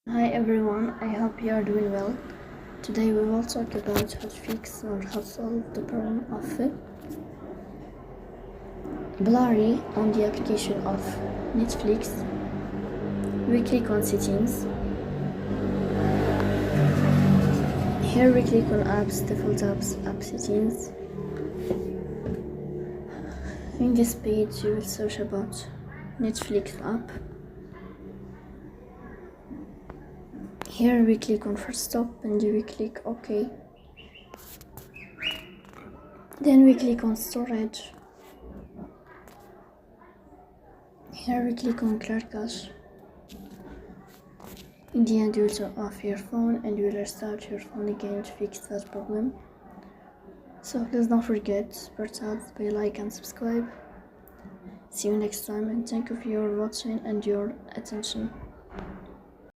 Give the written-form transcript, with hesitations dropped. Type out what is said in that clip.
Hi everyone, I hope you are doing well. Today we will talk about how to fix or how to solve the problem of Blurry on the application of Netflix. We click on settings. Here we click on apps, default apps, app settings. In this page you will search about Netflix app. Here we click on first stop and we click OK. Then we click on storage. Here we click on clear cache. In the end you will turn off your phone and you will restart your phone again to fix that problem. So please don't forget to support us by like and subscribe. See you next time and thank you for your watching and your attention.